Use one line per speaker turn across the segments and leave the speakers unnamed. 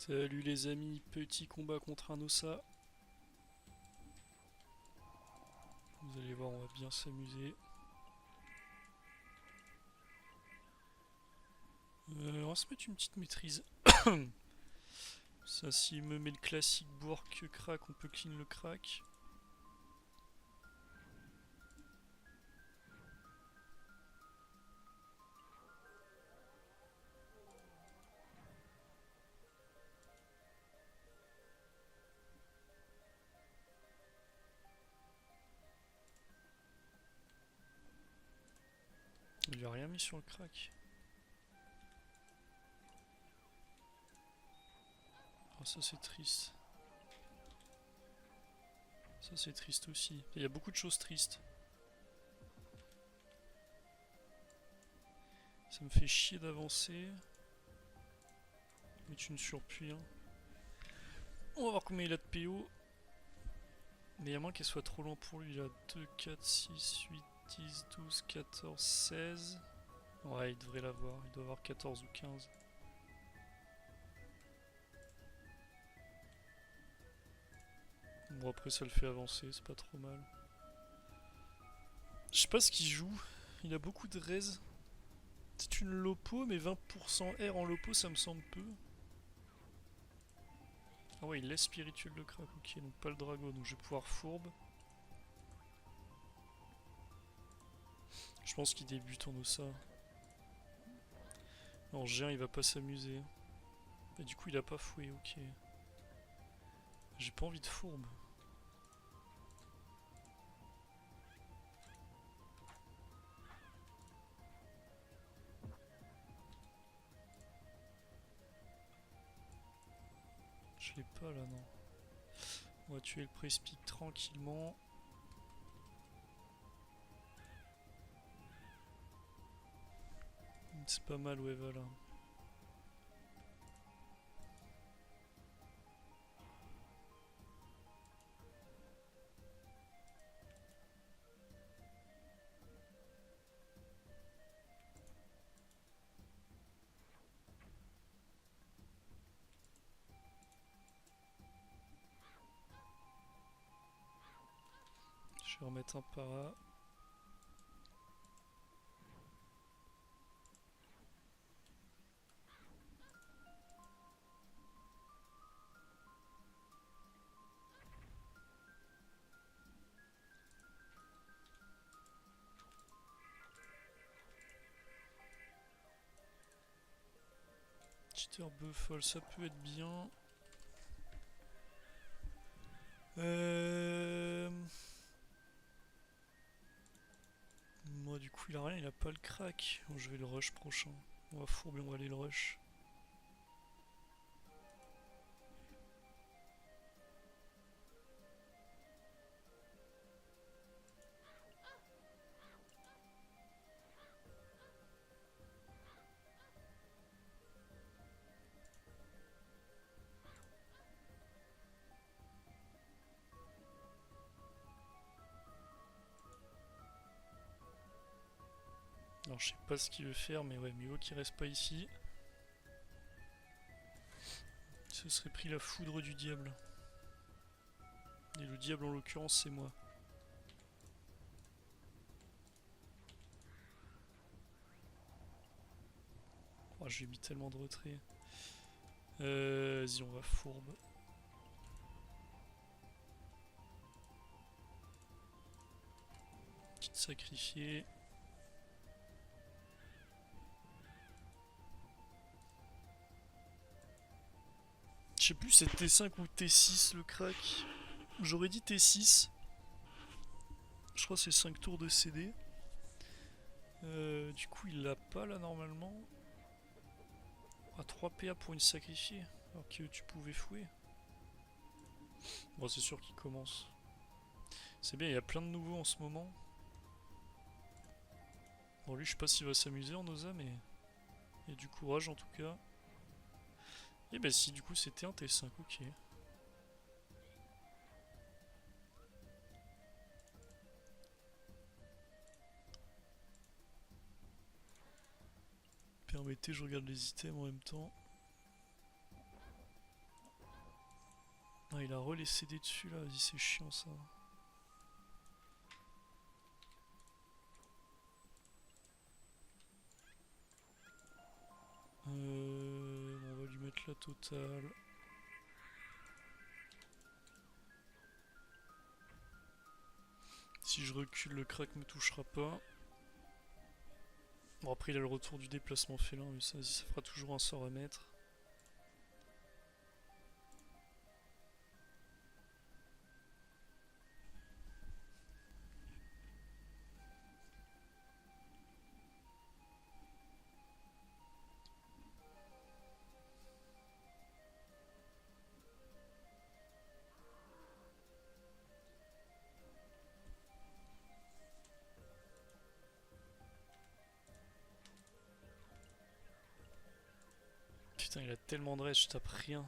Salut les amis, petit combat contre un ossa. Vous allez voir, on va bien s'amuser. On va se mettre une petite maîtrise. Ça, s'il me met le classique bourg crack, on peut clean le crack. Il lui a rien mis sur le crack. Ah, ça c'est triste. Ça c'est triste aussi. Il y a beaucoup de choses tristes. Ça me fait chier d'avancer. Mais tu ne surpuis. Hein. On va voir combien il a de PO. Mais il y a moins qu'elle soit trop lent pour lui. Il a 2, 4, 6, 8, 10, 12, 14, 16. Ouais, il devrait l'avoir. Il doit avoir 14 ou 15. Bon, après, ça le fait avancer. C'est pas trop mal. Je sais pas ce qu'il joue. Il a beaucoup de raise. C'est une lopo, mais 20% R en lopo, ça me semble peu. Ah ouais, il laisse spirituel de crack. Ok, donc pas le drago. Donc je vais pouvoir fourbe. Je pense qu'il débute en ossa. En géant, il va pas s'amuser. Et du coup, il a pas foué. Ok. J'ai pas envie de fourbe. Je l'ai pas là, non. On va tuer le Prespic tranquillement. C'est pas mal, ouais, voilà. Je vais remettre un para. Cheater Buffle, ça peut être bien. Moi, du coup, il a rien, il a pas le crack. Bon, je vais le rush prochain. On va fourber, on va aller le rush. Alors, je sais pas ce qu'il veut faire, mais ouais, mieux vaut qu'il reste pas ici. Ce serait pris la foudre du diable. Et le diable, en l'occurrence, c'est moi. Oh, j'ai mis tellement de retrait. Vas-y, on va fourbe. Petite sacrifiée. Je sais plus, c'est T5 ou T6 le crack. J'aurais dit T6. Je crois que c'est 5 tours de CD. Du coup, il l'a pas là normalement. Ah, 3 PA pour une sacrifiée. Alors que tu pouvais fouer. Bon, c'est sûr qu'il commence. C'est bien, il y a plein de nouveaux en ce moment. Bon, lui, je sais pas s'il va s'amuser en Osa, mais il y a du courage en tout cas. Et bah, si, du coup, c'était un T5, ok. Permettez, je regarde les items en même temps. Ah, il a relaissé des dessus là, vas-y, c'est chiant ça. On va lui mettre la totale. Si je recule, le crack me touchera pas. Bon, après, il a le retour du déplacement félin, mais ça, ça fera toujours un sort à mettre. Putain, il a tellement de reste, je tape rien.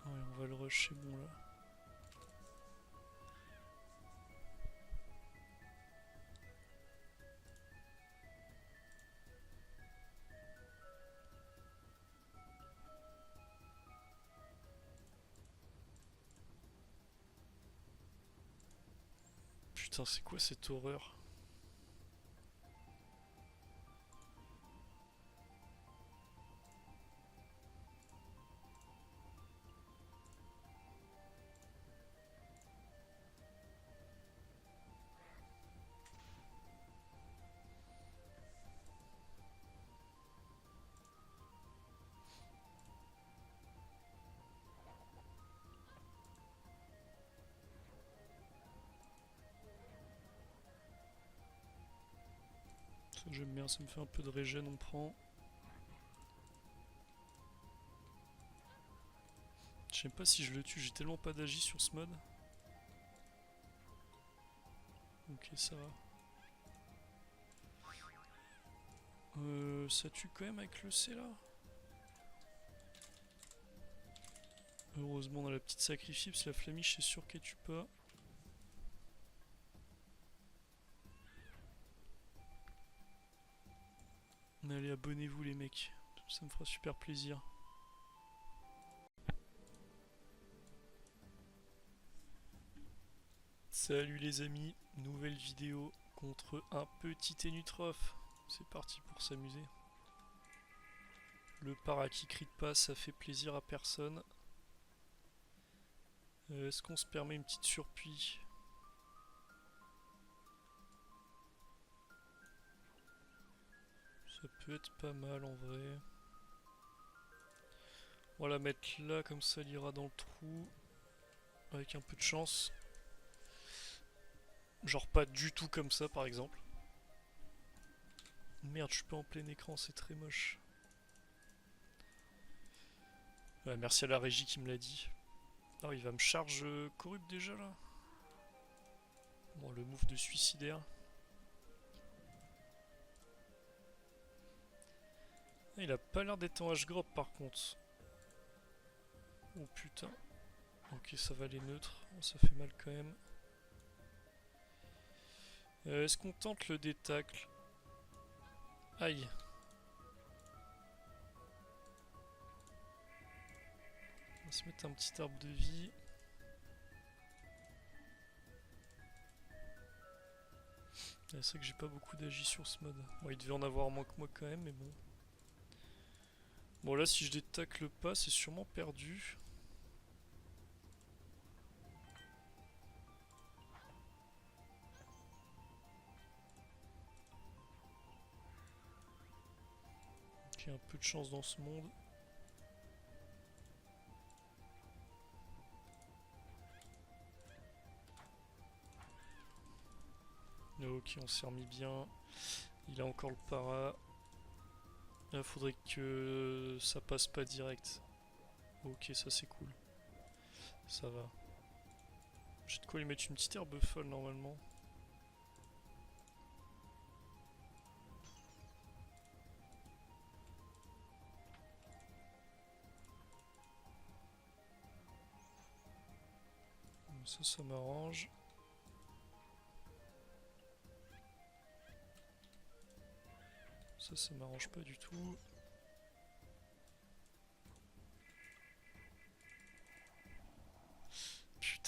Ouais, on va le rush, c'est bon là. Putain, c'est quoi cette horreur? Ça, j'aime bien, ça me fait un peu de régène, on prend. Je sais pas si je le tue, j'ai tellement pas d'agi sur ce mode. Ok, ça va. Ça tue quand même avec le C là. Heureusement on a la petite sacrifice parce que la flamiche c'est sûr qu'elle tue pas. Mais allez, abonnez-vous les mecs, ça me fera super plaisir. Salut les amis, nouvelle vidéo contre un petit Ténutrophe. C'est parti pour s'amuser. Le para qui crit pas, ça fait plaisir à personne. Est-ce qu'on se permet une petite surpuis? Ça peut être pas mal en vrai. On va la mettre là, comme ça elle ira dans le trou. Avec un peu de chance. Genre pas du tout comme ça par exemple. Merde, je suis pas en plein écran, c'est très moche. Ouais, merci à la régie qui me l'a dit. Ah, il va me charge corrupt déjà là. Bon, le move de suicidaire. Ah, il a pas l'air d'être en H-Grop par contre. Oh putain. Ok, ça va les neutres. Oh, ça fait mal quand même. Est-ce qu'on tente le détacle? Aïe. On va se mettre un petit arbre de vie. C'est vrai que j'ai pas beaucoup d'agi sur ce mode. Bon, il devait en avoir moins que moi quand même, mais bon. Bon, là, si je détacle pas, c'est sûrement perdu. J'ai un peu de chance dans ce monde. Ok, on s'est remis bien. Il a encore le para. Là, faudrait que ça passe pas direct. Ok, ça c'est cool. Ça va. J'ai de quoi lui mettre une petite herbe folle normalement. Ça m'arrange. Ça m'arrange pas du tout.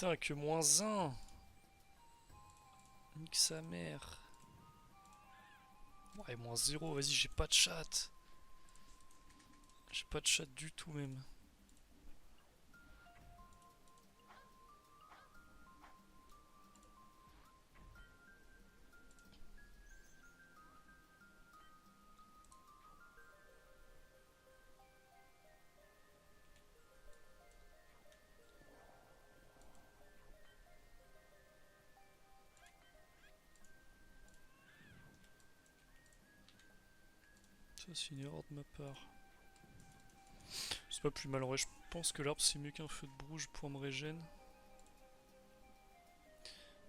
Putain, que -1. Nique sa mère. Ouais, -0, vas-y, j'ai pas de chat. J'ai pas de chat du tout même. Ça c'est une erreur de ma part. C'est pas plus mal, en vrai je pense que l'arbre c'est mieux qu'un feu de brouge pour me régène.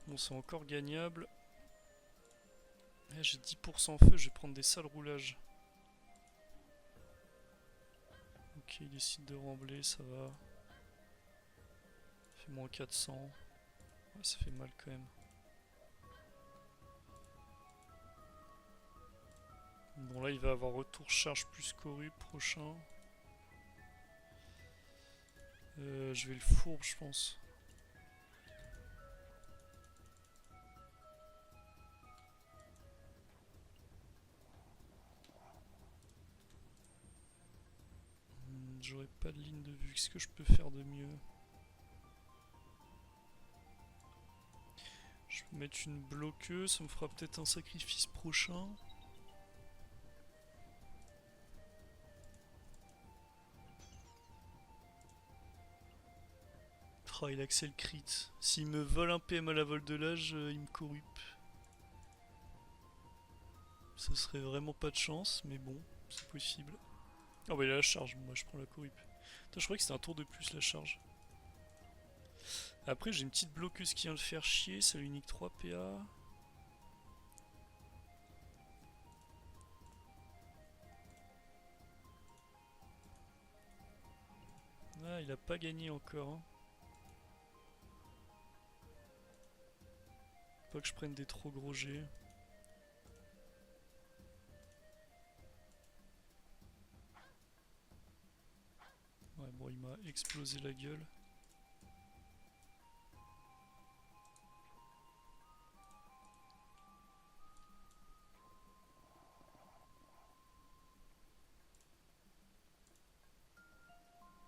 Bon, c'est encore gagnable. J'ai 10% feu, je vais prendre des sales roulages. Ok, il décide de rembler, ça va. Ça fait -400. Ouais, ça fait mal quand même. Bon, là il va avoir retour charge plus corru prochain. Je vais le fourbe, je pense. J'aurais pas de ligne de vue. Qu'est-ce que je peux faire de mieux? Je peux mettre une bloqueuse, ça me fera peut-être un sacrifice prochain. Oh, il accède le crit. S'il me vole un PM à la vol de l'âge, il me corrupe. Ça serait vraiment pas de chance, mais bon, c'est possible. Oh bah il a la charge, moi je prends la corrupe. Putain, je croyais que c'était un tour de plus la charge. Après j'ai une petite bloqueuse qui vient le faire chier, ça lui nique 3 PA. Ah, il a pas gagné encore. Hein. Pas que je prenne des trop gros jets. Ouais, bon, il m'a explosé la gueule.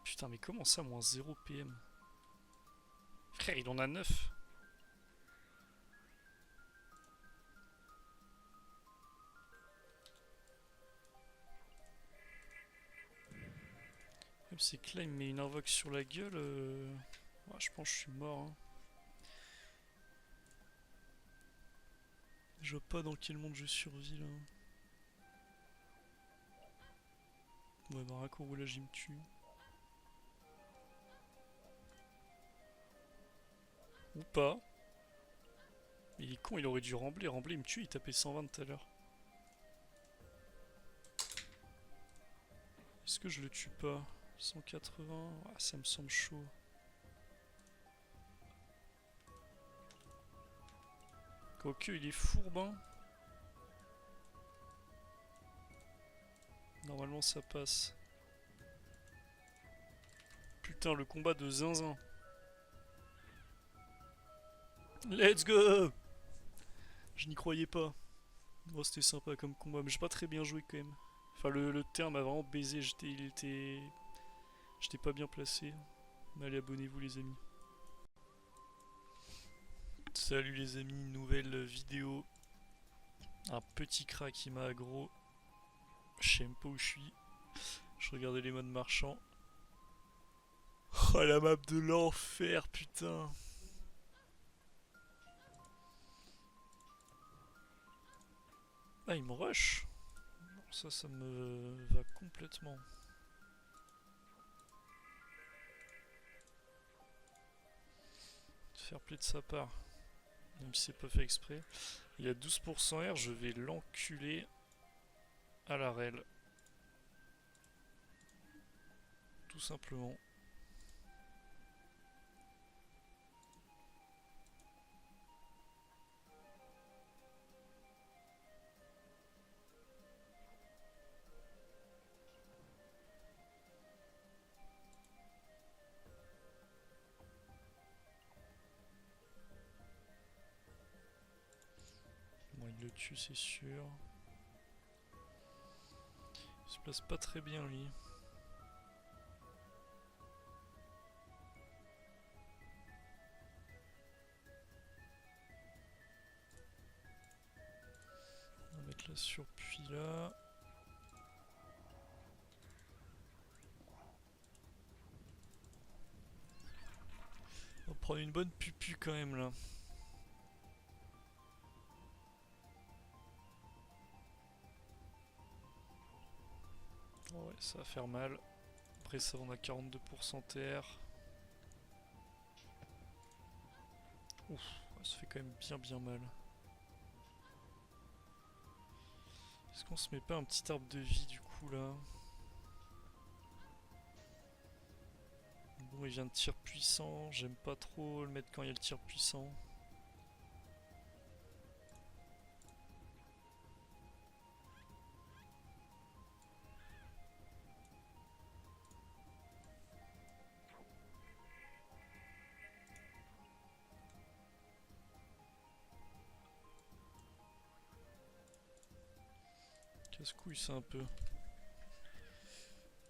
Putain, mais comment ça, -0 PM? Frère, il en a 9. C'est que là, il me met une invoque sur la gueule. Ouais, je pense que je suis mort. Hein. Je vois pas dans quel monde je survis là. Ouais, bah, un coup roulage, il me tue. Ou pas. Il est con, il aurait dû rembler. Rembler, il me tue, il tapait 120 tout à l'heure. Est-ce que je le tue pas? 180, ah, ça me semble chaud. Quoique, il est fourbe, hein. Normalement, ça passe. Putain, le combat de zinzin. Let's go! Je n'y croyais pas. Bon, c'était sympa comme combat, mais j'ai pas très bien joué quand même. Enfin, le terme m'a vraiment baisé, j'étais pas bien placé. Mais allez, abonnez-vous les amis. Salut les amis, nouvelle vidéo. Un petit crack qui m'a aggro. Je sais même pas où je suis. Je regardais les modes marchands. Oh la map de l'enfer, putain. Ah, il me rush. Ça me va complètement. Fair play de sa part. Même si c'est pas fait exprès. Il a 12% R, je vais l'enculer à la rel. Tout simplement. le tue, c'est sûr. Il se place pas très bien, lui. On va mettre la surpuis là. On va prendre une bonne pupu quand même là. Oh ouais, ça va faire mal. Après ça, on a 42% TR. Ouf, ça fait quand même bien mal. Est-ce qu'on se met pas un petit arbre de vie du coup là? Bon, il vient de tir puissant. J'aime pas trop le mettre quand il y a le tir puissant. Casse-couille ça un peu.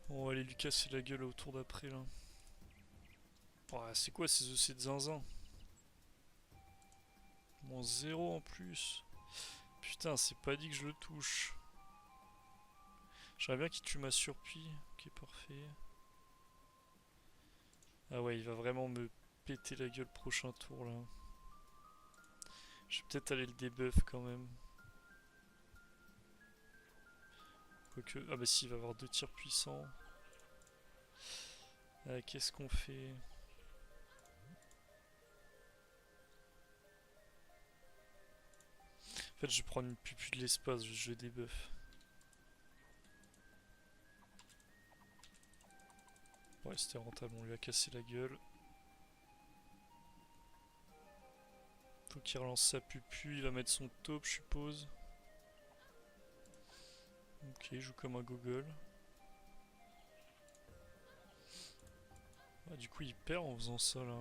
On va aller lui casser la gueule au tour d'après là. Ouais, c'est quoi ces EC de zinzin? Moins 0 en plus. Putain, c'est pas dit que je le touche. J'aimerais bien qu'il tue ma surpuis. Ok, parfait. Ah ouais, il va vraiment me péter la gueule prochain tour là. Je vais peut-être aller le debuff quand même. Quoique... Ah bah si, il va avoir 2 tirs puissants. Qu'est-ce qu'on fait? En fait, je vais prendre une pupu de l'espace, je debuff. Ouais, c'était rentable, on lui a cassé la gueule. Faut qu'il relance sa pupu, il va mettre son taupe, je suppose. Ok, il joue comme un gogol. Ah, du coup, il perd en faisant ça là.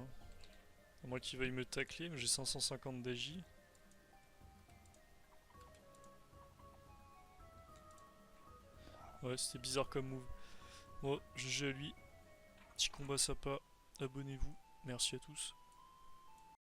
À moins qu'il veuille me tacler, mais j'ai 550 d'AJ. Ouais, c'était bizarre comme move. Bon, GG à lui. Petit combat sympa. Abonnez-vous. Merci à tous.